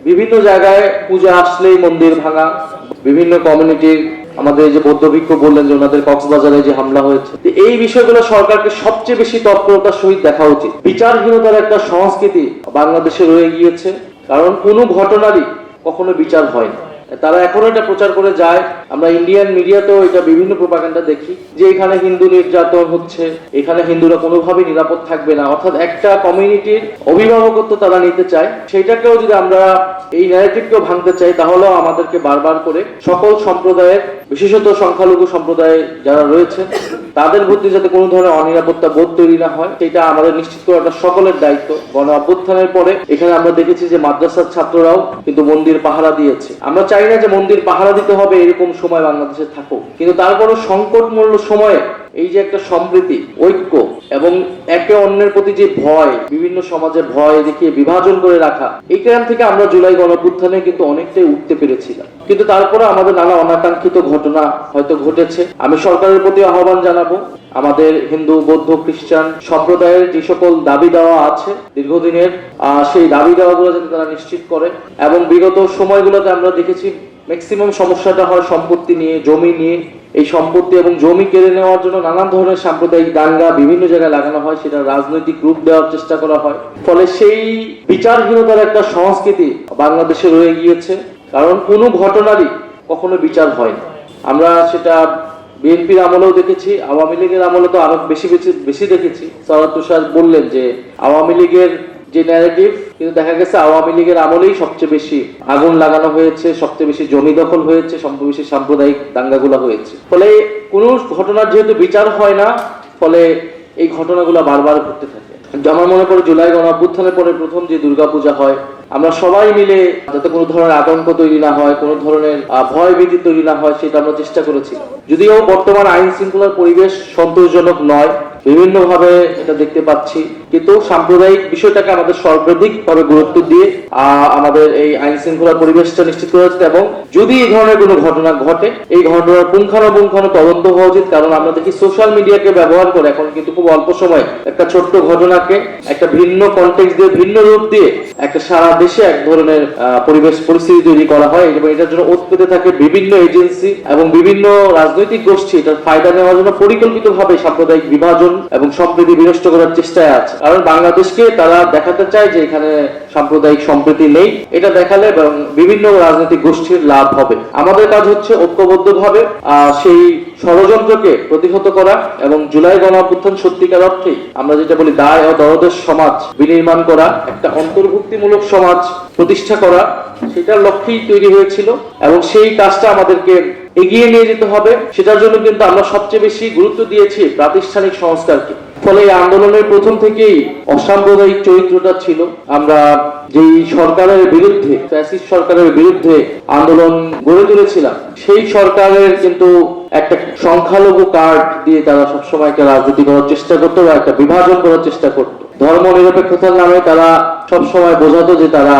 বিভিন্ন জায়গায় পূজা আসলেই মন্দির ভাঙা, বিভিন্ন কমিউনিটির আমাদের যে বৌদ্ধ ভিক্ষু বললেন যে ওনাদের কক্সবাজারে যে হামলা হয়েছে, এই বিষয়গুলো সরকারকে সবচেয়ে বেশি তৎপরতার সহিত দেখা উচিত। বিচারহীনতার একটা সংস্কৃতি বাংলাদেশে রয়ে গিয়েছে, কারণ কোনো ঘটনারই কখনো বিচার হয় না। তারা এখনো এটা প্রচার করে যায়, আমরা ইন্ডিয়ান মিডিয়াতেও এটা বিভিন্ন প্রোপাগান্ডা দেখি যে এখানে হিন্দু নির্যাতন হচ্ছে, এখানে হিন্দুরা কোনোভাবেই নিরাপদ থাকবে না, অর্থাৎ একটা কমিউনিটির অভিভাবকত্ব তারা নিতে চায়। সেটাকেও যদি আমরা এই ন্যারেটিভকেও ভাঙতে চাই, তাহলেও আমাদেরকে বারবার করে সকল সম্প্রদায়ের, বিশেষত সংখ্যালঘু সম্প্রদায়ে যারা রয়েছে তাদের প্রতি যাতে কোনো ধরনের অনিরাপত্তা বোধ তৈরি না হয়, সেটা আমাদের নিশ্চিত করাটা সকলের দায়িত্ব। গণ অভ্যুত্থানের পরে এখানে আমরা দেখেছি যে মাদ্রাসার ছাত্ররাও কিন্তু মন্দির পাহারা দিয়েছে। আমরা চাই না যে মন্দির পাহারা দিতে হবে এরকম সময় বাংলাদেশে থাকুক, কিন্তু তারপরও সংকটমূল্য সময়ে এই যে একটা সম্প্রীতি, ঐক্য এবং একে অন্যের প্রতি যে ভয়, বিভিন্ন সমাজে ভয় দেখিয়ে বিভাজন করে রাখা, এইখান থেকে আমরা জুলাই গণঅভ্যুত্থানে কিন্তু অনেকটাই উঠতে পেরেছিলাম। কিন্তু তারপরে আমাদের নানা অনাকাঙ্ক্ষিত ঘটনা হয়তো ঘটেছে। আমি সরকারের প্রতি আহ্বান জানাবো, আমাদের হিন্দু, বৌদ্ধ, খ্রিস্টান সম্প্রদায়ের যে সকল দাবি দেওয়া আছে দীর্ঘদিনের, সেই দাবি দেওয়াগুলো যাতে তারা নিশ্চিত করে। এবং বিগত সময়গুলোতে আমরা দেখেছি ম্যাক্সিমাম সমস্যাটা হয় সম্পত্তি নিয়ে, জমি নিয়ে। এই সম্পত্তি এবং জমি কেড়ে নেওয়ার জন্য নানান ধরনের সাম্প্রদায়িক দাঙ্গা বিভিন্ন জায়গায় লাগানো হয়, সেটা রাজনৈতিক রূপ দেওয়ার চেষ্টা করা হয়। ফলে সেই বিচারহীনতার একটা সংস্কৃতি বাংলাদেশে রয়ে গিয়েছে, কারণ কোনো ঘটনারই কখনো বিচার হয় না। আমরা সেটা বিএনপির আমলেও দেখেছি, আওয়ামী লীগের আমলে তো আরো বেশি দেখেছি। সৈয়দ তুষার বললেন যে আওয়ামী লীগের যে ন্যারেটিভ, কিন্তু দেখা গেছে আওয়ামী লীগের আমলেই সবচেয়ে বেশি আগুন লাগানো হয়েছে, সবচেয়ে বেশি জমি দখল হয়েছে, সবচেয়ে বেশি সাম্প্রদায়িক দাঙ্গাগুলো হয়েছে। ফলে কোনো ঘটনার যেহেতু বিচার হয় না, ফলে এই ঘটনাগুলো বারবার ঘটতে থাকে। আমার মনে পড়ে জুলাই গণঅভ্যুত্থানের পরে প্রথম যে দুর্গাপূজা হয়, আমরা সবাই মিলে যাতে কোনো ধরনের আতঙ্ক তৈরি না হয়, কোনো ধরনের ভয় ভীতি তৈরি না হয়, সেটা আমরা চেষ্টা করেছি। যদিও বর্তমান আইন শৃঙ্খলার পরিবেশ সন্তোষজনক নয়, বিভিন্ন ভাবে এটা দেখতে পাচ্ছি, কিন্তু সাম্প্রদায়িক বিষয়টাকে আমাদের সর্বাধিকভাবে গুরুত্ব দিয়ে আমাদের এই আইন শৃঙ্খলার পরিবেশটা নিশ্চিত করা উচিত। এবং যদি এই ধরনের কোনো ঘটনা ঘটে, এই ঘটনার পুঙ্খানুপুঙ্খানু তদন্ত হওয়া উচিত। কারণ আমরা দেখি সোশ্যাল মিডিয়াকে ব্যবহার করে এখন কিন্তু খুব অল্প সময় একটা ছোট্ট ঘটনাকে একটা ভিন্ন কনটেক্সট দিয়ে, ভিন্ন রূপ দিয়ে একটা সারা দেশে এক ধরনের পরিস্থিতি তৈরি করা হয়, এবং এটার জন্য ওত পেতে থাকে বিভিন্ন এজেন্সি এবং বিভিন্ন রাজনৈতিক গোষ্ঠী। এটার ফায়দা নেওয়ার জন্য পরিকল্পিতভাবে সাম্প্রদায়িক বিভাজন এবং সম্প্রীতি বিনষ্ট করার চেষ্টায় আছে। কারণ বাংলাদেশকে তারা দেখাতে চায় যে এখানে সাম্প্রদায়িক সম্প্রীতি নেই। এটা দেখালে বিভিন্ন রাজনৈতিক গোষ্ঠীর লাভ হবে। আমাদের কাজ হচ্ছে ঐক্যবদ্ধভাবে সেই ষড়যন্ত্রকে প্রতিহত করা এবং জুলাই গণঅভ্যুত্থান সত্যিকার অর্থেই আমরা যেটা বলি দায় ও দরদের সমাজ বিনির্মাণ করা, একটা অন্তর্ভুক্তিমূলক সমাজ প্রতিষ্ঠা করা, সেটার লক্ষ্যেই তৈরি হয়েছিল। এবং সেই কাজটা আমাদেরকে এগিয়ে নিয়ে যেতে হবে। সেটার জন্য কিন্তু আমরা সবচেয়ে বেশি গুরুত্ব দিয়েছি প্রাতিষ্ঠানিক সংস্কারকে। ফলে এই আন্দোলনের প্রথম থেকেই অসাম্প্রদায়িক চরিত্রটা ছিল। আমরা যেই সরকারের বিরুদ্ধে, ফ্যাসিস্ট সরকারের বিরুদ্ধে আন্দোলন গড়ে তুলেছিলাম, সেই সরকারের কিন্তু একটা সংখ্যালঘু কার্ড দিয়ে তারা সবসময় একটা রাজনীতি করার চেষ্টা করতো বা একটা বিভাজন করার চেষ্টা করতো। ধর্ম নিরপেক্ষতার নামে তারা সবসময় বোঝাতো যে তারা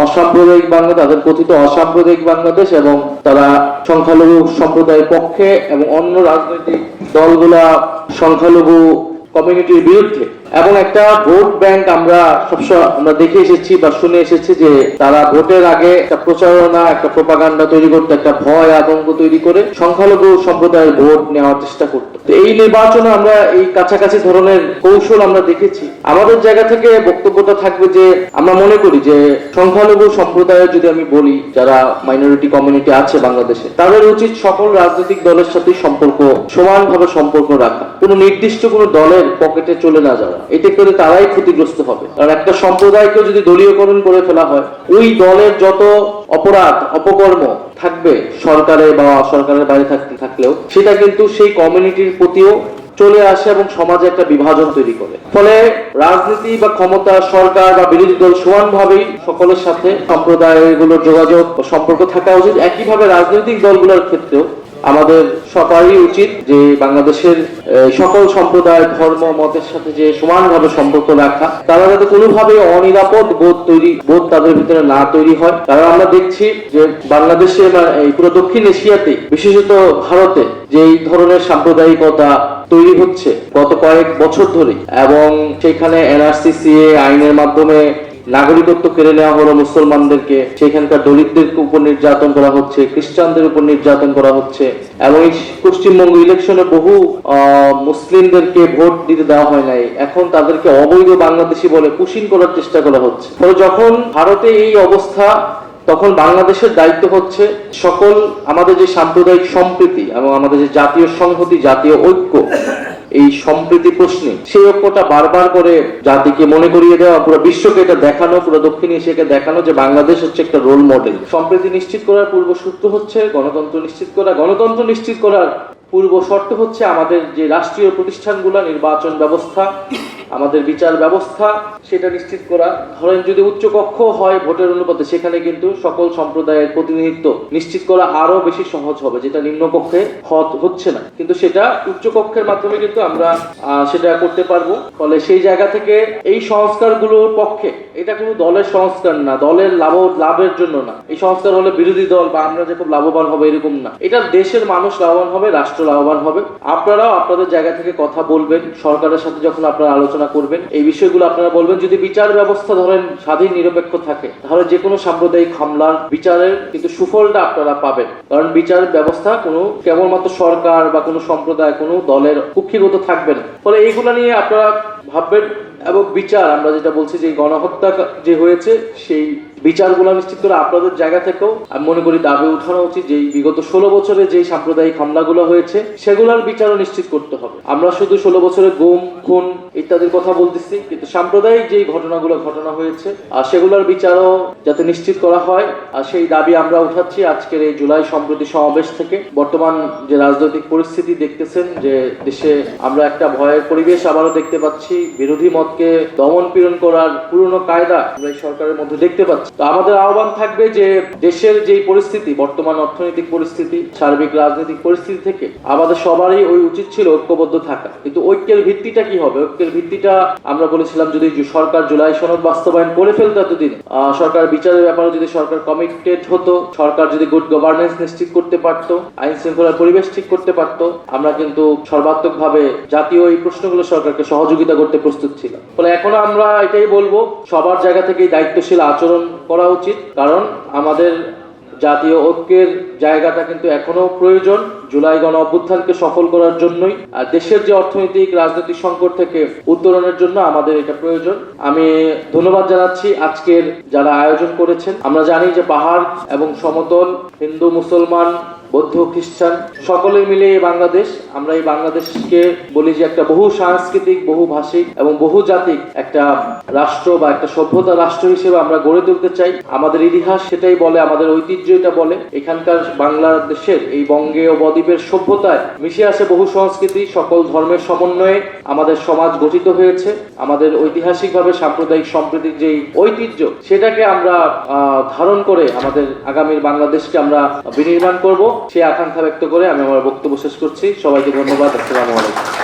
অসাম্প্রদায়িক বাংলাদেশ, তাদের কথিত অসাম্প্রদায়িক বাংলাদেশ, এবং তারা সংখ্যালঘু সম্প্রদায়ের পক্ষে এবং অন্য রাজনৈতিক দলগুলা সংখ্যালঘু কমিউনিটির বিরুদ্ধে। এবং একটা ভোট ব্যাংক আমরা সবসময় আমরা দেখে এসেছি বা শুনে এসেছি যে তারা ভোটের আগে একটা প্রচারণা, একটা প্রোপাগান্ডা তৈরি করতে, একটা ভয় আতঙ্ক তৈরি করে সংখ্যালঘু সম্প্রদায়ের ভোট নেওয়ার চেষ্টা করতো। তো এই নির্বাচনে আমরা এই কাছাকাছি ধরনের কৌশল আমরা দেখেছি। আমাদের জায়গা থেকে বক্তব্যটা থাকবে যে আমরা মনে করি যে সংখ্যালঘু সম্প্রদায়ের, যদি আমি বলি যারা মাইনরিটি কমিউনিটি আছে বাংলাদেশে, তাদের উচিত সকল রাজনৈতিক দলের সাথে সমানভাবে সম্পর্ক রাখা, কোনো নির্দিষ্ট কোনো দলের পকেটে চলে না যাওয়া। এতে করে তারাই ক্ষতিগ্রস্ত হবে। কারণ একটা সম্প্রদায়কে যদি দলীয়করণ করে ফেলা হয়, ওই দলের যত অপরাধ অপকর্ম থাকবে সরকারে বা সরকারের বাইরে থাকলেও, সেটা কিন্তু সেই কমিউনিটির প্রতিও চলে আসে এবং সমাজে একটা বিভাজন তৈরি করে। ফলে রাজনীতি বা ক্ষমতা, সরকার বা বিরোধী দল সমানভাবেই সকলের সাথে সম্প্রদায়গুলোর যোগাযোগ ও সম্পর্ক থাকা উচিত। একইভাবে রাজনৈতিক দলগুলোর ক্ষেত্রেও আমাদের সবারই উচিত যে বাংলাদেশের সকল সম্প্রদায়, ধর্ম, মতের সাথে যে সমানভাবে সম্পর্ক রাখা, তারা যাতে কোনোভাবে অনিরাপদ বোধ তাদের ভিতরে না তৈরি হয়। কারণ আমরা দেখছি যে বাংলাদেশে এই পুরো দক্ষিণ এশিয়াতে, বিশেষত ভারতে, যে এই ধরনের সাম্প্রদায়িকতা তৈরি হচ্ছে গত কয়েক বছর ধরে, এবং সেখানে NRC আইনের মাধ্যমে নাগরিকত্ব কেড়ে নেওয়া হলো মুসলমানদেরকে, সেখানকার দলিতদের উপর নির্যাতন করা হচ্ছে, খ্রিস্টানদের উপর নির্যাতন করা হচ্ছে, এবং এই পশ্চিমবঙ্গ ইলেকশনে বহু মুসলিমদেরকে ভোট দিতে দেওয়া হয় নাই, এখন তাদেরকে অবৈধ বাংলাদেশি বলে পুশিং করার চেষ্টা করা হচ্ছে। ফলে যখন ভারতে এই অবস্থা, তখন বাংলাদেশের দায়িত্ব হচ্ছে সকল আমাদের যে সাম্প্রদায়িক সম্প্রীতি এবং আমাদের যে জাতীয় সংহতি, জাতীয় ঐক্য, এই সম্প্রীতি প্রশ্নে সেই ঐক্যটা বারবার করে জাতিকে মনে করিয়ে দেওয়া, পুরো বিশ্বকে এটা দেখানো, পুরো দক্ষিণ এশিয়াকে দেখানো যে বাংলাদেশ হচ্ছে একটা রোল মডেল। সম্প্রীতি নিশ্চিত করার পূর্ব সূত্র হচ্ছে গণতন্ত্র নিশ্চিত করা। গণতন্ত্র নিশ্চিত করার পূর্ব শর্ত হচ্ছে আমাদের যে রাষ্ট্রীয় প্রতিষ্ঠানগুলো, নির্বাচন ব্যবস্থা, আমাদের বিচার ব্যবস্থা, সেটা নিশ্চিত করা। ধরেন যদি উচ্চকক্ষ হয় ভোটের অনুপাতে, সেখানে কিন্তু সকল সম্প্রদায়ের প্রতিনিধিত্ব নিশ্চিত করা আরো বেশি সহজ হবে, যেটা নিম্নকক্ষে হচ্ছে না, কিন্তু সেটা উচ্চকক্ষের মাধ্যমে কিন্তু আমরা সেটা করতে পারবো। ফলে সেই জায়গা থেকে এই সংস্কারগুলোর পক্ষে, এটা কোনো দলের সংস্কার না, দলের লাভের জন্য না। এই সংস্কার হলে বিরোধী দল বা আমরা যে খুব লাভবান হবে এরকম না, এটা দেশের মানুষ লাভবান হবে, রাষ্ট্র লাভবান হবে। আপনারাও আপনাদের জায়গা থেকে কথা বলবেন, সরকারের সাথে যখন আপনারা আলোচনা করবেন এই বিষয়গুলো আপনারা বলবেন। যদি বিচার ব্যবস্থা ধরেন স্বাধীন নিরপেক্ষ থাকে, তাহলে যে কোনো সাম্প্রদায়িক হামলার বিচারের কিন্তু সুফলটা আপনারা পাবেন, কারণ বিচার ব্যবস্থা কোনো কেবলমাত্র সরকার বা কোনো সম্প্রদায়, কোনো দলের কুক্ষিগত থাকবে না। ফলে এইগুলো নিয়ে আপনারা ভাববেন, এবং বিচার, আমরা যেটা বলছি যে গণহত্যা যে হয়েছে, সেই বিচারগুলো নিশ্চিত করে আপনাদের জায়গা থেকেও আমি মনে করি দাবি উঠানো উচিত যে বিগত 16 বছরে যে সাম্প্রদায়িক হামলাগুলো হয়েছে সেগুলোর বিচারও নিশ্চিত করতে হবে। আমরা শুধু 16 বছরে গুম, খুন ইত্যাদির কথা বলতেছি, কিন্তু সাম্প্রদায়িক যেই ঘটনা হয়েছে সেগুলোর বিচারও যাতে নিশ্চিত করা হয়, সেই দাবি আমরা উঠাচ্ছি আজকের এই জুলাই সম্প্রীতি সমাবেশ থেকে। বর্তমান যে রাজনৈতিক পরিস্থিতি দেখতেছেন, যে দেশে আমরা একটা ভয়ের পরিবেশ আবারও দেখতে পাচ্ছি, বিরোধী মতকে দমন পীড়ন করার পুরনো কায়দা আমরা এই সরকারের মধ্যে দেখতে পাচ্ছি। তো আমাদের আহ্বান থাকবে যে দেশের যেই পরিস্থিতি, বর্তমান অর্থনৈতিক পরিস্থিতি, সার্বিক রাজনৈতিক পরিস্থিতি থেকে আমাদের সবারই উচিত ছিল ঐক্যবদ্ধ থাকা। কিন্তু ঐক্যের ভিত্তিটা কি হবে? ঐক্যের ভিত্তিটা আমরা বলেছিলাম যদি সরকার জুলাই সনদ বাস্তবায়ন করে ফেলত এতদিন, সরকার বিচারের ব্যাপারে যদি সরকার কমিটেড হতো, সরকার যদি গুড গভর্নেন্স নিশ্চিত করতে পারতো, আইন শৃঙ্খলার পরিবেশ ঠিক করতে পারতো, আমরা কিন্তু সর্বাত্মকভাবে জাতীয় এই প্রশ্নগুলো সরকারকে সহযোগিতা করতে প্রস্তুত ছিলাম। ফলে এখনো আমরা এটাই বলবো, সবার জায়গা থেকে দায়িত্বশীল আচরণ করা উচিত, কারণ আমাদের জাতীয় ঐক্যের জায়গাটা কিন্তু এখনো প্রয়োজন জুলাই গণ অভ্যুত্থানকে সফল করার জন্যই, আর দেশের যে অর্থনৈতিক রাজনৈতিক সংকট থেকে উত্তরণের জন্য আমাদের এটা প্রয়োজন। আমি ধন্যবাদ জানাচ্ছি আজকের যারা আয়োজন করেছেন। আমরা জানি যে পাহাড় এবং সমতল, হিন্দু, মুসলমান, বৌদ্ধ, খ্রিস্টান সকলে মিলে এই বাংলাদেশ, আমরা এই বাংলাদেশকে বলি যে একটা বহু সাংস্কৃতিক, বহু ভাষিক এবং বহু জাতিক একটা রাষ্ট্র বা একটা সভ্যতা রাষ্ট্র হিসেবে আমরা গড়ে তুলতে চাই। আমাদের ইতিহাস সেটাই বলে, আমাদের ঐতিহ্য এটা বলে। এখানকার বাংলাদেশের এই বঙ্গীয় বদ্বীপের সভ্যতায় মিশে আসে বহু সংস্কৃতি, সকল ধর্মের সমন্বয়ে আমাদের সমাজ গঠিত হয়েছে। আমাদের ঐতিহাসিকভাবে সাম্প্রদায়িক সম্প্রীতির যেই ঐতিহ্য, সেটাকে আমরা ধারণ করে আমাদের আগামীর বাংলাদেশকে আমরা বিনির্মাণ করব, সেই আকাঙ্ক্ষা ব্যক্ত করে আমি আমার বক্তব্য শেষ করছি। সবাইকে ধন্যবাদ। আসসালামু আলাইকুম।